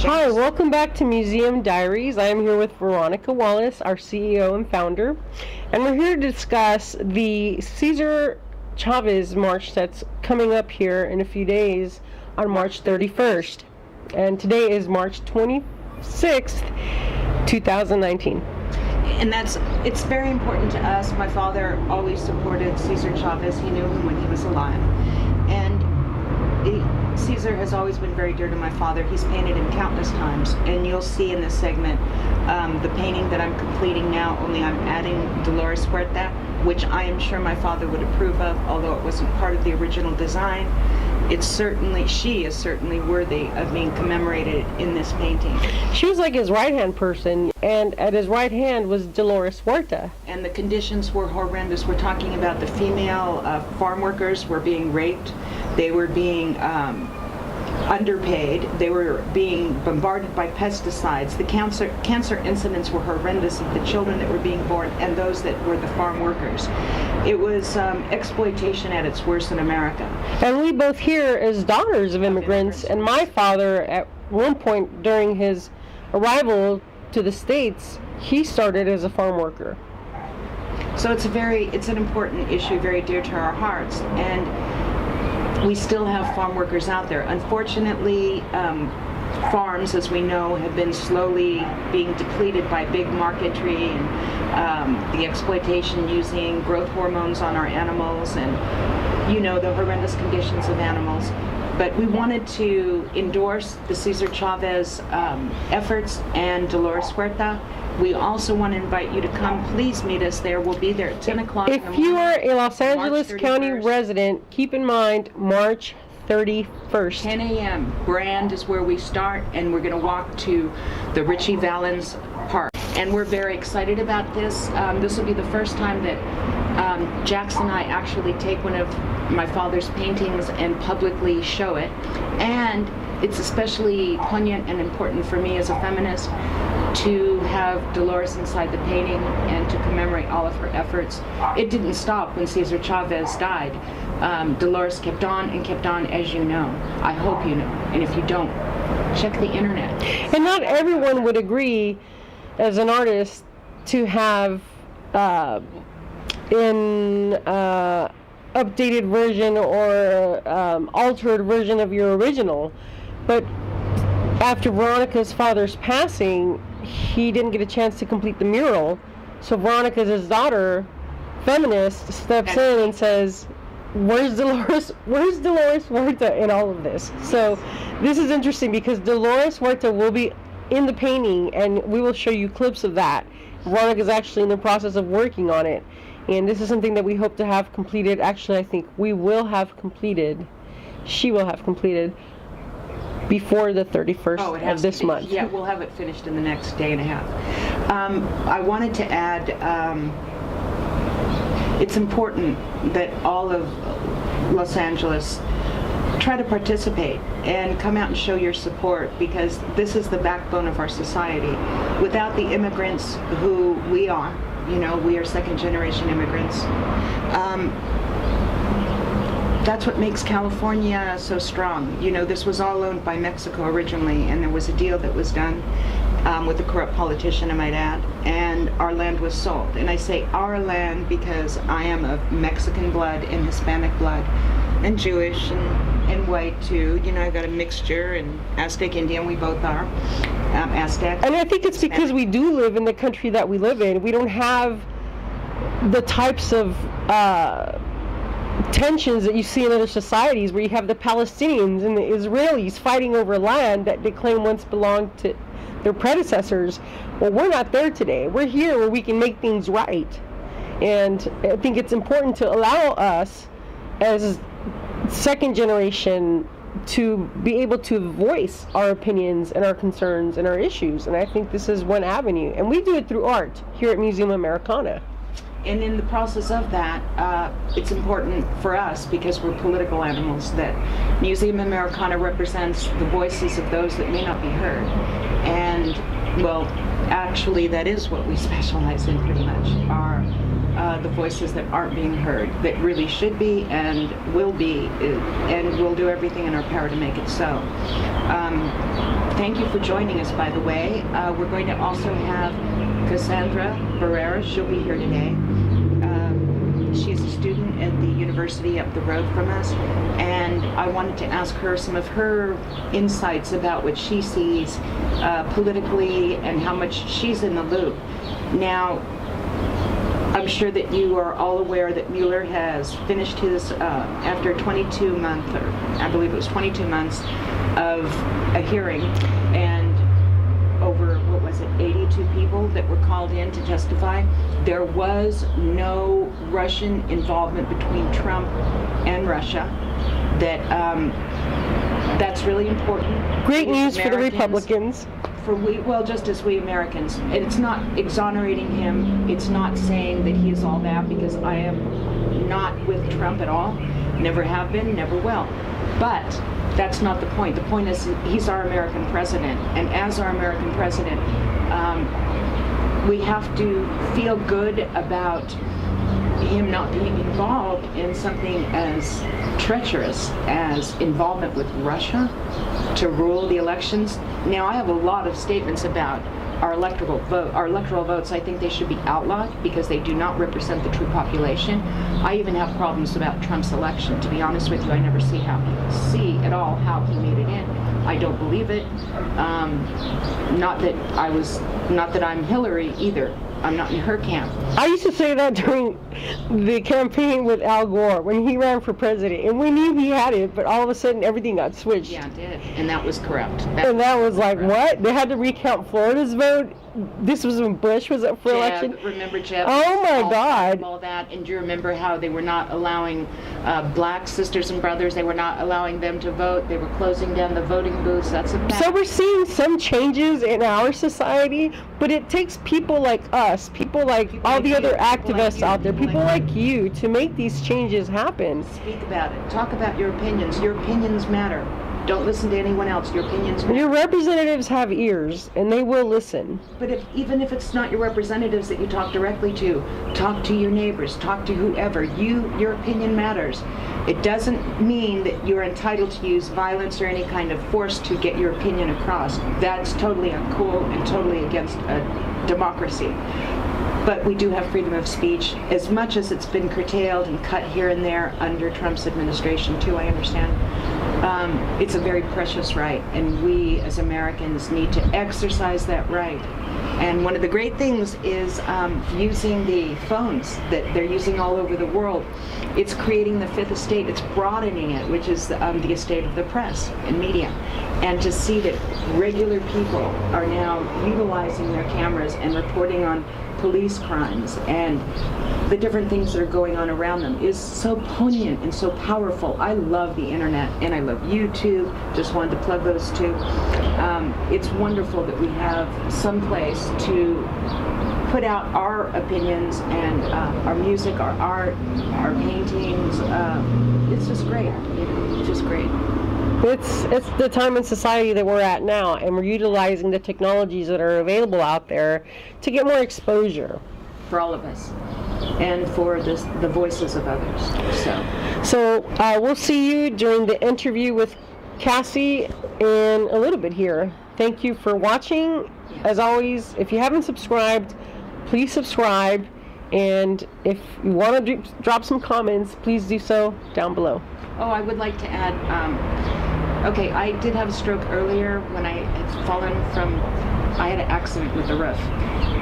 Hi, welcome back to Museum Diaries. I am here with Veronica Wallace, our CEO and founder, and we're here to discuss the Cesar Chavez March that's coming up here in a few days on March 31st. And today is March 26th, 2019. And it's very important to us. My father always supported Cesar Chavez. He knew him when he was alive. And Cesar has always been very dear to my father. He's painted him countless times. And you'll see in this segment the painting that I'm completing now, only I'm adding Dolores Huerta, which I am sure my father would approve of, although it wasn't part of the original design. She is certainly worthy of being commemorated in this painting. She was like his right-hand person, and at his right hand was Dolores Huerta. And the conditions were horrendous. We're talking about the female farm workers were being raped. They were being underpaid. They were being bombarded by pesticides. The cancer incidents were horrendous of the children that were being born and those that were the farm workers. It was exploitation at its worst in America. And we both here as daughters of immigrants, and my father at one point during his arrival to the States, he started as a farm worker. So it's an important issue, very dear to our hearts. And we still have farm workers out there. Unfortunately, farms, as we know, have been slowly being depleted by big marketry and the exploitation using growth hormones on our animals and, the horrendous conditions of animals. But we wanted to endorse the Cesar Chavez efforts and Dolores Huerta. We also want to invite you to come. Please meet us there. We'll be there at 10 o'clock in the morning. If you are a Los Angeles County resident, keep in mind March 31st. 10 a.m. Brand is where we start, and we're going to walk to the Richie Valens Park. And we're very excited about this. This will be the first time that Jackson and I actually take one of my father's paintings and publicly show it. And it's especially poignant and important for me as a feminist to have Dolores inside the painting and to commemorate all of her efforts. It didn't stop when Cesar Chavez died. Dolores kept on and kept on, as you know. I hope you know. And if you don't, check the internet. And not everyone would agree, as an artist, to have updated version or altered version of your original. But after Veronica's father's passing, he didn't get a chance to complete the mural. So Veronica's his daughter, feminist, steps in and says, Where's Dolores Huerta in all of this? So this is interesting because Dolores Huerta will be in the painting, and we will show you clips of that. Veronica's actually in the process of working on it. And this is something that we hope to have completed. Actually, I think we will have completed. She will have completed before the 31st of this month. Yeah, we'll have it finished in the next day and a half. I wanted to add, it's important that all of Los Angeles try to participate and come out and show your support, because this is the backbone of our society. Without the immigrants who we are, we are second-generation immigrants. That's what makes California so strong. This was all owned by Mexico originally, and there was a deal that was done with a corrupt politician, I might add, and our land was sold. And I say our land because I am of Mexican blood and Hispanic blood and Jewish and white too. I've got a mixture, and Aztec Indian, we both are. Aztec. And I think it's because we do live in the country that we live in. We don't have the types of tensions that you see in other societies where you have the Palestinians and the Israelis fighting over land that they claim once belonged to their predecessors. Well, we're not there today. We're here where we can make things right. And I think it's important to allow us as second generation to be able to voice our opinions and our concerns and our issues. And I think this is one avenue. And we do it through art here at Museum Americana. And in the process of that, it's important for us, because we're political animals, that Museum Americana represents the voices of those that may not be heard. And, well, actually, that is what we specialize in pretty much. Our the voices that aren't being heard, that really should be and will be, and we'll do everything in our power to make it so. Thank you for joining us, by the way. We're going to also have Cassie Barrerra. She'll be here today. She's a student at the university up the road from us, and I wanted to ask her some of her insights about what she sees politically and how much she's in the loop. Now, I'm sure that you are all aware that Mueller has finished his, after 22 months, or I believe it was 22 months of a hearing, and over, what was it, 82 people that were called in to testify. There was no Russian involvement between Trump and Russia. That's really important. Great news for the Republicans. Well, just as we Americans. And it's not exonerating him. It's not saying that he is all that, because I am not with Trump at all. Never have been, never will. But that's not the point. The point is he's our American president. And as our American president, we have to feel good about him not being involved in something as treacherous as involvement with Russia to rule the elections. Now, I have a lot of statements about our electoral votes. I think they should be outlawed because they do not represent the true population. I even have problems about Trump's election. To be honest with you, I never see at all how he made it in. I don't believe it. Not that I'm Hillary either. I'm not in her camp. I used to say that during the campaign with Al Gore when he ran for president, and we knew he had it, but all of a sudden everything got switched. Yeah, it did, and that was corrupt. That was like, what? They had to recount Florida's vote? This was when Bush was up for election? Remember Jeb? Oh my God. All that, and do you remember how they were not allowing black sisters and brothers, they were not allowing them to vote, they were closing down the voting booths, that's a fact. So we're seeing some changes in our society, but it takes people like us, people like all the other activists out there, people like you, to make these changes happen. Speak about it. Talk about your opinions. Your opinions matter. Don't listen to anyone else. Your opinions matter. Your representatives have ears, and they will listen. But even if it's not your representatives that you talk directly to, talk to your neighbors, talk to whoever. Your opinion matters. It doesn't mean that you're entitled to use violence or any kind of force to get your opinion across. That's totally uncool and totally against a democracy. But we do have freedom of speech, as much as it's been curtailed and cut here and there under Trump's administration too, I understand. It's a very precious right, and we as Americans need to exercise that right. And one of the great things is using the phones that they're using all over the world. It's creating the fifth estate, it's broadening it, which is the estate of the press and media. And to see that regular people are now utilizing their cameras and reporting on police crimes and the different things that are going on around them is so poignant and so powerful. I love the internet and I love YouTube. Just wanted to plug those two. It's wonderful that we have some place to put out our opinions and our music, our art, our paintings. It's just great. It's just great. It's the time in society that we're at now, and we're utilizing the technologies that are available out there to get more exposure. For all of us, and for the voices of others. So we'll see you during the interview with Cassie in a little bit here. Thank you for watching. Yes. As always, if you haven't subscribed, please subscribe. And if you want to drop some comments, please do so down below. Oh, I would like to add, okay, I did have a stroke earlier when I had fallen I had an accident with the roof.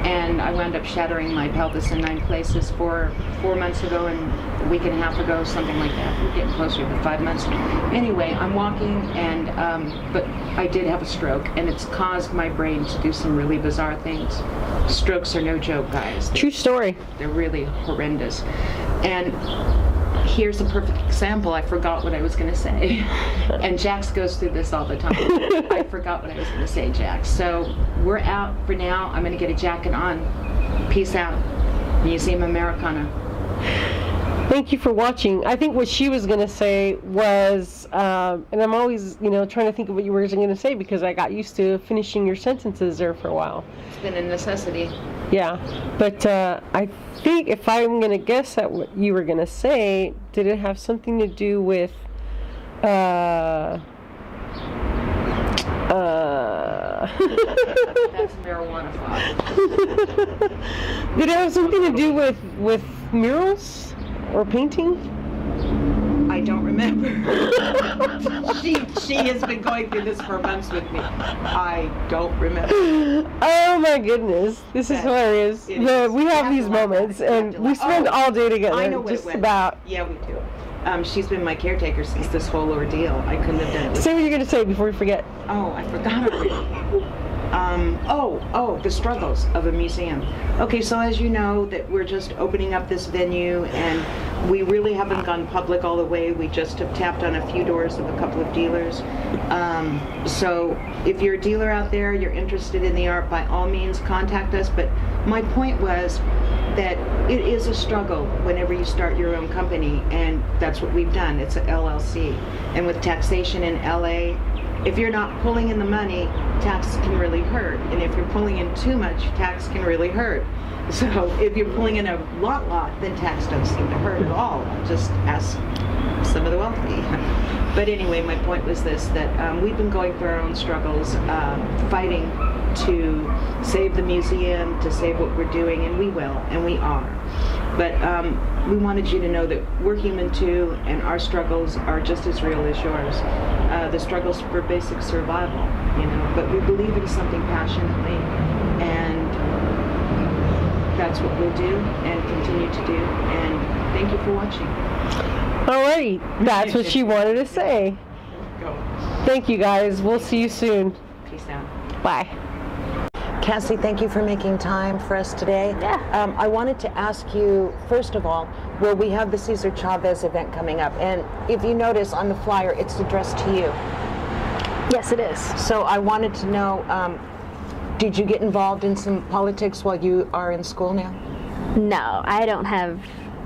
And I wound up shattering my pelvis in 9 places 4 months ago and a week and a half ago, something like that. We're getting closer to 5 months. Anyway, I'm walking, and but I did have a stroke, and it's caused my brain to do some really bizarre things. Strokes are no joke, guys. True story. They're really horrendous. And here's a perfect example. I forgot what I was going to say. And Jax goes through this all the time. I forgot what I was going to say, Jax. So we're out for now. I'm going to get a jacket on. Peace out. Museum Americana. Thank you for watching. I think what she was going to say was, and I'm always, trying to think of what you were going to say because I got used to finishing your sentences there for a while. It's been a necessity. Yeah, but I think if I'm going to guess at what you were going to say, did it have something to do with, That's marijuana fog. did it have something to do with murals or painting? I don't remember. she has been going through this for months with me. I don't remember. Oh my goodness, this is hilarious. It is. We have these to laugh. moments, You have and to we laugh. spend all day together. I know what just it was. about. Yeah, we do. She's been my caretaker since this whole ordeal. I couldn't have done it. Say what you're going to say before we forget. Oh, I forgot already. The struggles of a museum. Okay, so as you know, that we're just opening up this venue, and we really haven't gone public all the way. We just have tapped on a few doors of a couple of dealers. So if you're a dealer out there, you're interested in the art, by all means, contact us. But my point was that it is a struggle whenever you start your own company, and that's what we've done. It's an LLC. And with taxation in LA, if you're not pulling in the money, tax can really hurt. And if you're pulling in too much, tax can really hurt. So if you're pulling in a lot, then tax doesn't seem to hurt at all. Just ask some of the wealthy. But anyway, my point was this, that we've been going through our own struggles, fighting to save the museum, to save what we're doing, and we will, and we are. But we wanted you to know that we're human too, and our struggles are just as real as yours. The struggles for basic survival, but we believe in something passionately, and that's what we'll do and continue to do. And thank you for watching. Alrighty, that's what she wanted to say. Go. Thank you guys. We'll see you soon. Peace out. Bye. Cassie, thank you for making time for us today. Yeah. I wanted to ask you, first of all, well, we have the Cesar Chavez event coming up, and if you notice on the flyer, it's addressed to you. Yes, it is. So I wanted to know, did you get involved in some politics while you are in school now? No, I don't have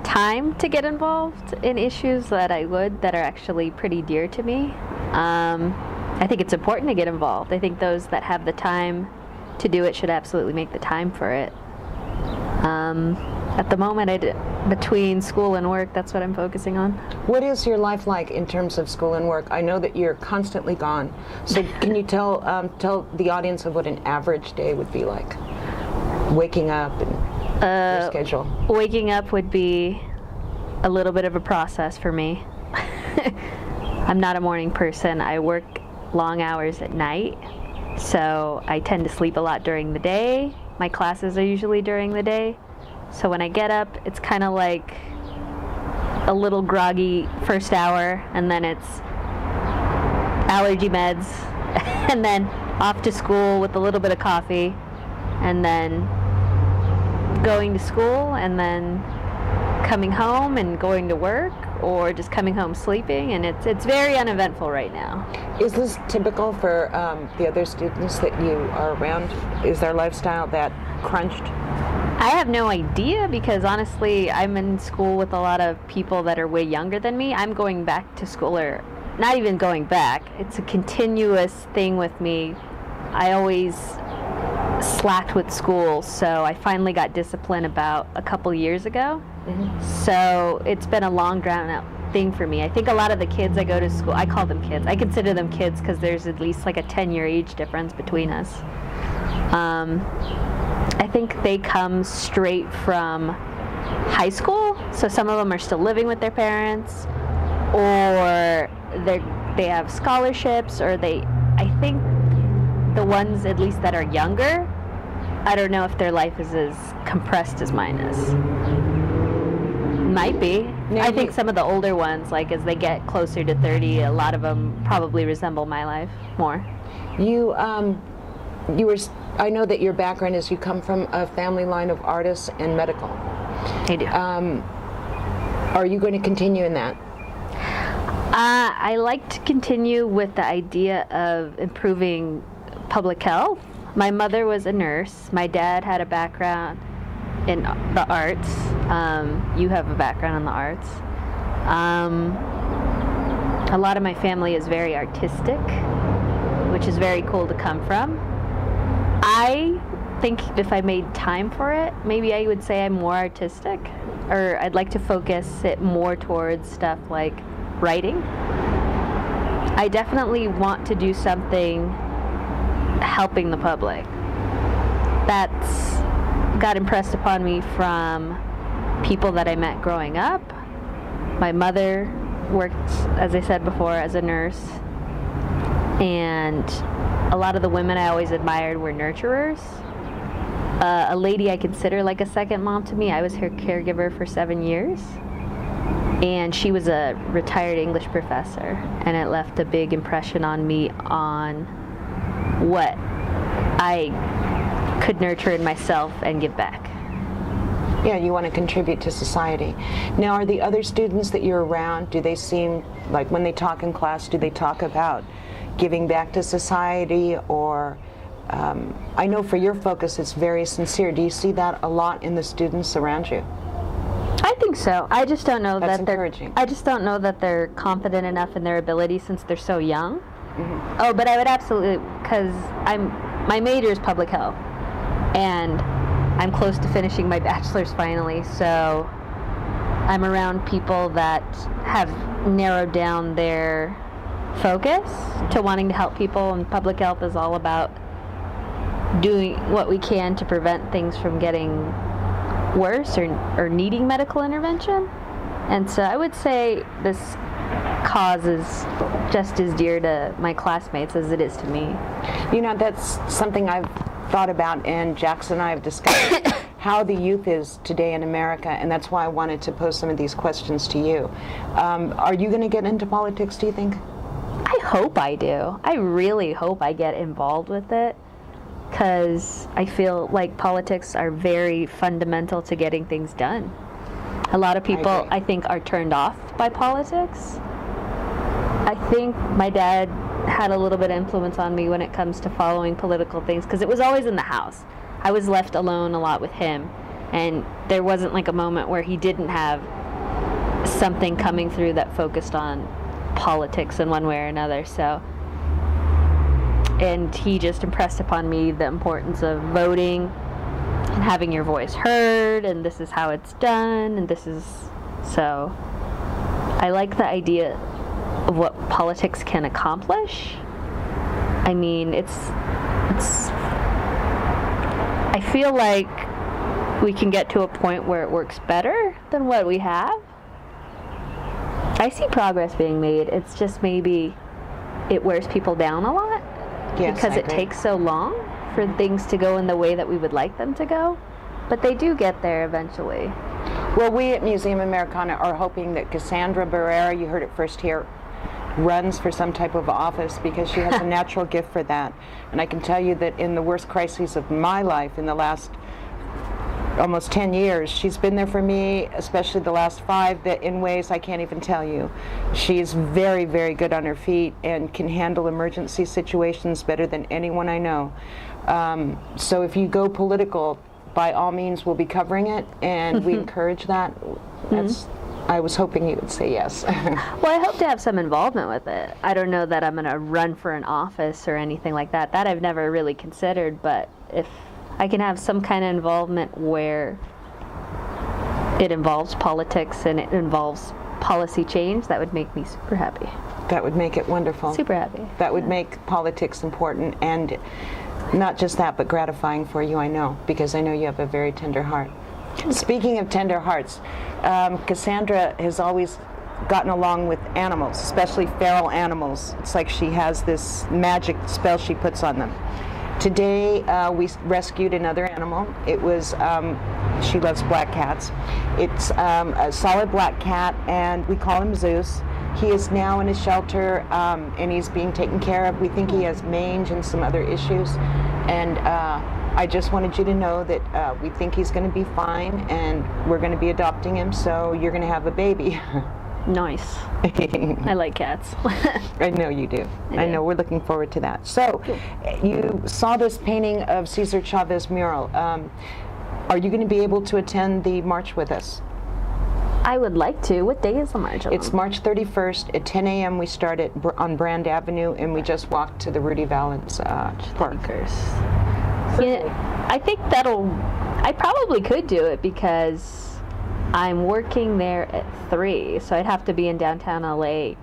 time to get involved in issues that are actually pretty dear to me. I think it's important to get involved. I think those that have the time to do it should absolutely make the time for it. At the moment, between school and work, that's what I'm focusing on. What is your life like in terms of school and work? I know that you're constantly gone. So can you tell the audience of what an average day would be like? Waking up and your schedule. Waking up would be a little bit of a process for me. I'm not a morning person. I work long hours at night, so I tend to sleep a lot during the day. My classes are usually during the day. So when I get up, it's kind of like a little groggy first hour, and then it's allergy meds, and then off to school with a little bit of coffee, and then going to school, and then coming home and going to work, or just coming home sleeping, and it's very uneventful right now. Is this typical for the other students that you are around? Is their lifestyle that crunched? I have no idea, because honestly, I'm in school with a lot of people that are way younger than me. I'm going back to school, or not even going back. It's a continuous thing with me. I always slacked with school, so I finally got disciplined about a couple years ago. Mm-hmm. So it's been a long drawn out thing for me. I think a lot of the kids I go to school, I call them kids. I consider them kids because there's at least like a 10-year age difference between us. I think they come straight from high school, so some of them are still living with their parents, or they have scholarships, or I think the ones at least that are younger, I don't know if their life is as compressed as mine is. Might be. I think some of the older ones, like as they get closer to 30, a lot of them probably resemble my life more. I know that your background is you come from a family line of artists and medical. I do. Are you going to continue in that? I like to continue with the idea of improving public health. My mother was a nurse. My dad had a background in the arts. You have a background in the arts. A lot of my family is very artistic, which is very cool to come from. I think if I made time for it, maybe I would say I'm more artistic, or I'd like to focus it more towards stuff like writing. I definitely want to do something helping the public. That's got impressed upon me from people that I met growing up. My mother worked, as I said before, as a nurse, and a lot of the women I always admired were nurturers. A lady I consider like a second mom to me, I was her caregiver for 7 years, and she was a retired English professor, and it left a big impression on me on what I could nurture in myself and give back. Yeah, you want to contribute to society. Now, are the other students that you're around, do they seem like when they talk in class, do they talk about giving back to society, or I know for your focus it's very sincere. Do you see that a lot in the students around you? I think so. I just don't know That's that they're. encouraging. I just don't know that they're confident enough in their ability since they're so young. Mm-hmm. Oh, but I would absolutely, because my major is public health, and I'm close to finishing my bachelor's finally. So I'm around people that have narrowed down their focus to wanting to help people, and public health is all about doing what we can to prevent things from getting worse or needing medical intervention. And so I would say this cause is just as dear to my classmates as it is to me. You know, that's something I've thought about, and Jackson and I have discussed how the youth is today in America, and that's why I wanted to pose some of these questions to you. Are you going to get into politics, do you think? I hope I do. I really hope I get involved with it, because I feel like politics are very fundamental to getting things done. A lot of people, I think, are turned off by politics. I think my dad had a little bit of influence on me when it comes to following political things, because it was always in the house. I was left alone a lot with him, and there wasn't like a moment where he didn't have something coming through that focused on politics in one way or another. So, and he just impressed upon me the importance of voting and having your voice heard, and this is how it's done, and this is, so I like the idea of what politics can accomplish. I mean, I feel like we can get to a point where it works better than what we have. I see progress being made. It's just maybe it wears people down a lot, Yes, because I it agree. takes so long for things to go in the way that we would like them to go. But they do get there eventually. Well, we at Museum Americana are hoping that Cassie Barrerra, you heard it first here, runs for some type of office, because she has a natural gift for that. And I can tell you that in the worst crises of my life, in the last almost 10 years, she's been there for me, especially the last 5, that in ways I can't even tell you. She's very, very good on her feet and can handle emergency situations better than anyone I know. So if you go political, by all means, we'll be covering it, and we encourage that. I was hoping you would say yes. Well, I hope to have some involvement with it. I don't know that I'm going to run for an office or anything like that. That I've never really considered, but if I can have some kind of involvement where it involves politics and it involves policy change, that would make me super happy. That would make it wonderful. Super happy. That would make politics important, and not just that, but gratifying for you, I know, because I know you have a very tender heart. Speaking of tender hearts, Cassandra has always gotten along with animals, especially feral animals. It's like she has this magic spell she puts on them. Today, we rescued another animal. It was, she loves black cats. It's a solid black cat, and we call him Zeus. He is now in a shelter, and he's being taken care of. We think he has mange and some other issues. And I just wanted you to know that we think he's going to be fine, and we're going to be adopting him, so you're going to have a baby. Nice. I like cats. I know you do. I know. We're looking forward to that. So, you saw this painting of Cesar Chavez's mural. Are you going to be able to attend the march with us? I would like to. What day is the march? It's March 31st at 10 a.m. We start on Brand Avenue, and we just walk to the Rudy Valens Park. Yeah, I think I probably could do it because I'm working there at 3, so I'd have to be in downtown LA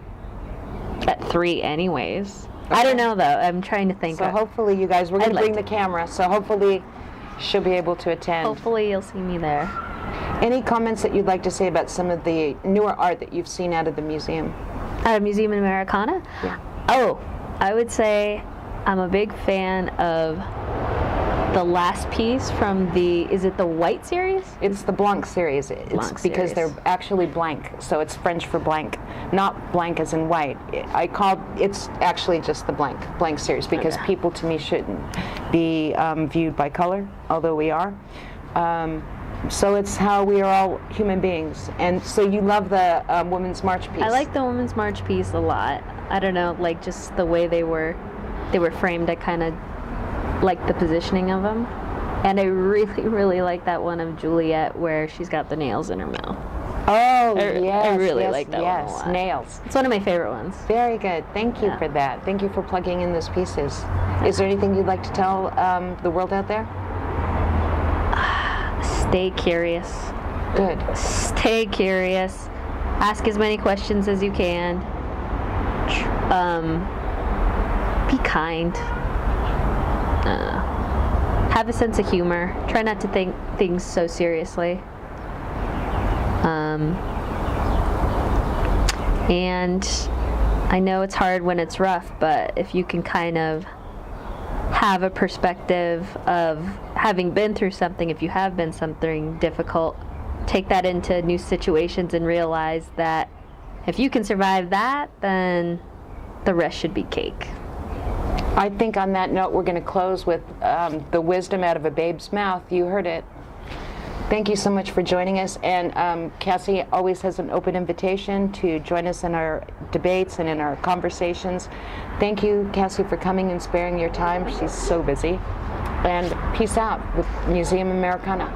at 3 anyways. I don't know though. I'm trying to think. So hopefully you guys, we're going to I'd bring like the camera, so hopefully she'll be able to attend. Hopefully you'll see me there. Any comments that you'd like to say about some of the newer art that you've seen out of the museum? At a museum in Americana? Yeah. Oh, I would say I'm a big fan of the last piece from is it the White series? It's the Blanc series. It's Blanc because series. they're actually blank, so it's French for blank, not blank as in white. It's actually just the blank series, because Okay. people to me shouldn't be viewed by color, although we are. So it's how we are all human beings. And so you love the Women's March piece. I like the Women's March piece a lot. I don't know, like just the way they were framed. I kind of like the positioning of them. And I really, really like that one of Juliet where she's got the nails in her mouth. Oh, I really yes, like that one a lot. Nails. It's one of my favorite ones. Very good. Thank you Yeah. for that. Thank you for plugging in those pieces. Is there anything you'd like to tell the world out there? Stay curious. Good. Stay curious. Ask as many questions as you can. Be kind. Have a sense of humor. Try not to think things so seriously. And I know it's hard when it's rough, but if you can kind of have a perspective of having been through something, if you have been something difficult, take that into new situations and realize that if you can survive that, then the rest should be cake. I think on that note, we're going to close with the wisdom out of a babe's mouth. You heard it. Thank you so much for joining us. And Cassie always has an open invitation to join us in our debates and in our conversations. Thank you, Cassie, for coming and sparing your time. She's so busy. And peace out with Museum Americana.